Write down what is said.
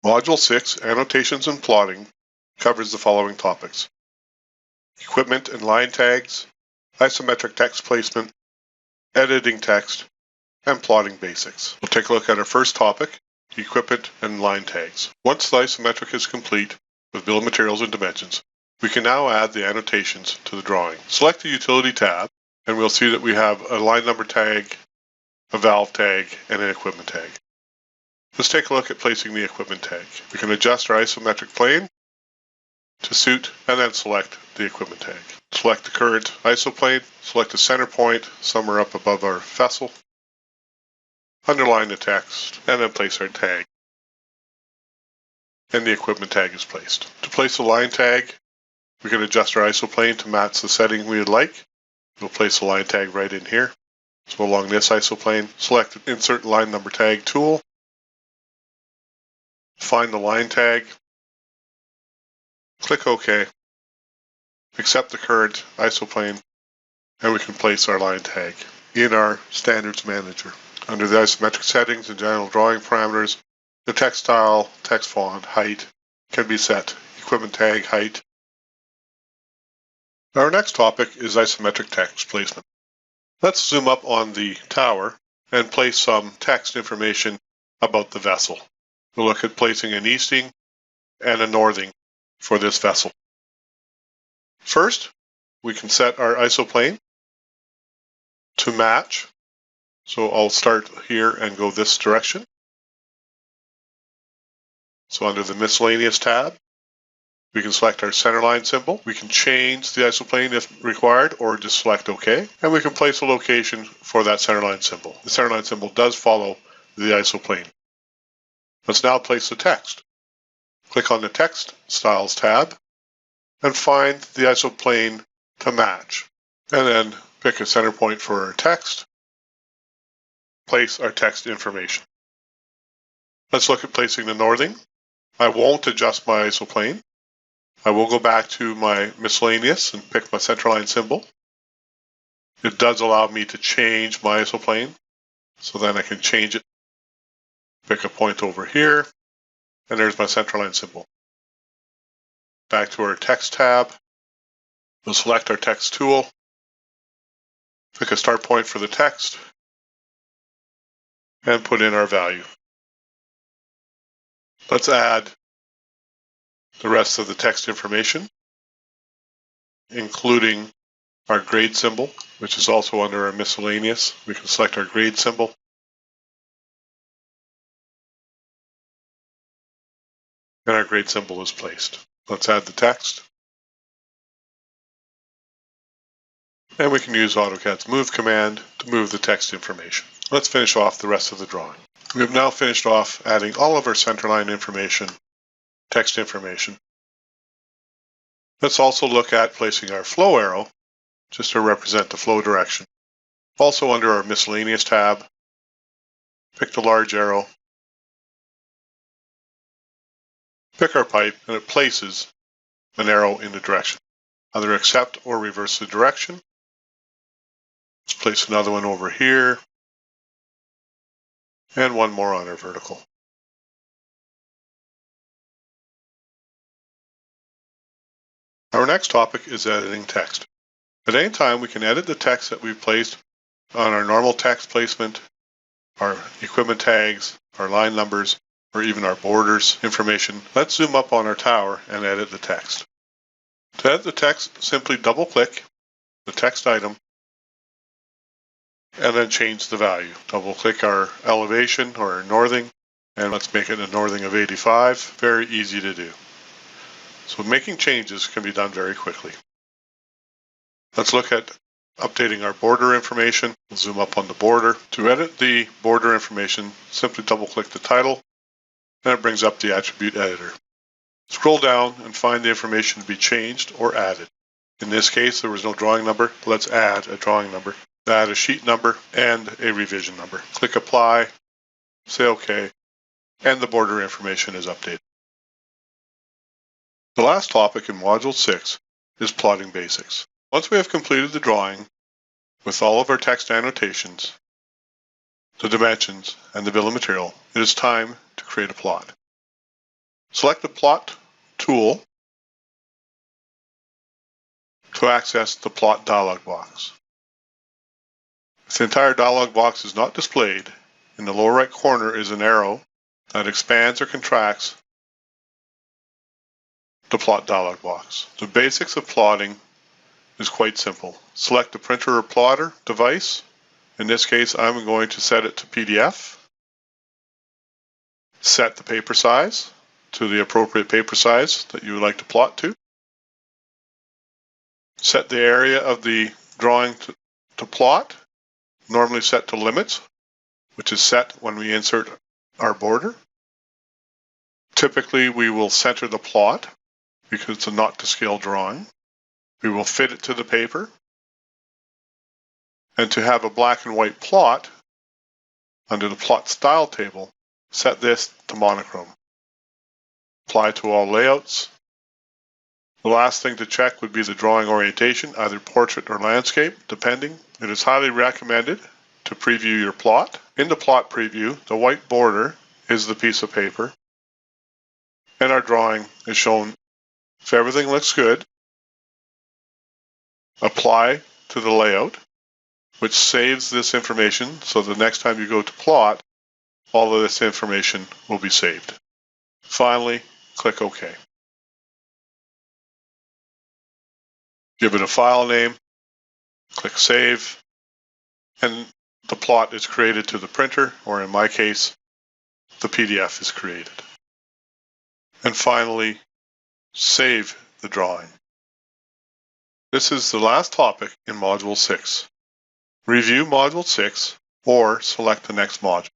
Module 6, Annotations and Plotting, covers the following topics: equipment and line tags, isometric text placement, editing text, and plotting basics. We'll take a look at our first topic, equipment and line tags. Once the isometric is complete with bill of materials and dimensions, we can now add the annotations to the drawing. Select the Utility tab, and we'll see that we have a line number tag, a valve tag, and an equipment tag. Let's take a look at placing the equipment tag. We can adjust our isometric plane to suit and then select the equipment tag. Select the current isoplane, select a center point somewhere up above our vessel, underline the text, and then place our tag. And the equipment tag is placed. To place the line tag, we can adjust our isoplane to match the setting we would like. We'll place the line tag right in here. So along this isoplane, select the Insert Line Number Tag tool, find the line tag, click OK, accept the current isoplane, and we can place our line tag in our Standards Manager. Under the isometric settings and general drawing parameters, the text style, text font, height can be set. Equipment tag height. Our next topic is isometric text placement. Let's zoom up on the tower and place some text information about the vessel. We'll look at placing an easting and a northing for this vessel. First, we can set our isoplane to match. So I'll start here and go this direction. So under the Miscellaneous tab, we can select our centerline symbol. We can change the isoplane if required, or just select OK. And we can place a location for that centerline symbol. The centerline symbol does follow the isoplane. Let's now place the text. Click on the Text Styles tab and find the isoplane to match. And then pick a center point for our text. Place our text information. Let's look at placing the northing. I won't adjust my isoplane. I will go back to my miscellaneous and pick my centerline symbol. It does allow me to change my isoplane, so then I can change it. Pick a point over here, and there's my centerline symbol. Back to our text tab. We'll select our text tool. Pick a start point for the text, and put in our value. Let's add the rest of the text information, including our grade symbol, which is also under our miscellaneous. We can select our grade symbol. And our grade symbol is placed. Let's add the text. And we can use AutoCAD's Move command to move the text information. Let's finish off the rest of the drawing. We have now finished off adding all of our centerline information, text information. Let's also look at placing our flow arrow just to represent the flow direction. Also under our miscellaneous tab, pick the large arrow, pick our pipe, and it places an arrow in the direction. Either accept or reverse the direction. Let's place another one over here, and one more on our vertical. Our next topic is editing text. At any time, we can edit the text that we've placed on our normal text placement, our equipment tags, our line numbers, or even our borders information. Let's zoom up on our tower and edit the text. To edit the text, simply double-click the text item and then change the value. Double-click our elevation or our northing, and let's make it a northing of 85. Very easy to do. So making changes can be done very quickly. Let's look at updating our border information. We'll zoom up on the border. To edit the border information, simply double-click the title, and it brings up the attribute editor. Scroll down and find the information to be changed or added. In this case, there was no drawing number. Let's add a drawing number. Add a sheet number and a revision number. Click Apply, say OK, and the border information is updated. The last topic in Module 6 is plotting basics. Once we have completed the drawing with all of our text annotations, the dimensions, and the bill of material, it is time to create a plot. Select the Plot tool to access the Plot dialog box. If the entire dialog box is not displayed, in the lower right corner is an arrow that expands or contracts the Plot dialog box. The basics of plotting is quite simple. Select the printer or plotter device. In this case, I'm going to set it to PDF. Set the paper size to the appropriate paper size that you would like to plot to. Set the area of the drawing to plot, normally set to limits, which is set when we insert our border. Typically, we will center the plot because it's a not to scale drawing. We will fit it to the paper. And to have a black and white plot, under the plot style table, set this to monochrome. Apply to all layouts. The last thing to check would be the drawing orientation, either portrait or landscape, depending. It is highly recommended to preview your plot. In the plot preview, the white border is the piece of paper, and our drawing is shown. If everything looks good, apply to the layout, which saves this information, so the next time you go to plot, all of this information will be saved. Finally, click OK. Give it a file name, click Save, and the plot is created to the printer, or in my case, the PDF is created. And finally, save the drawing. This is the last topic in Module 6. Review Module 6 or select the next module.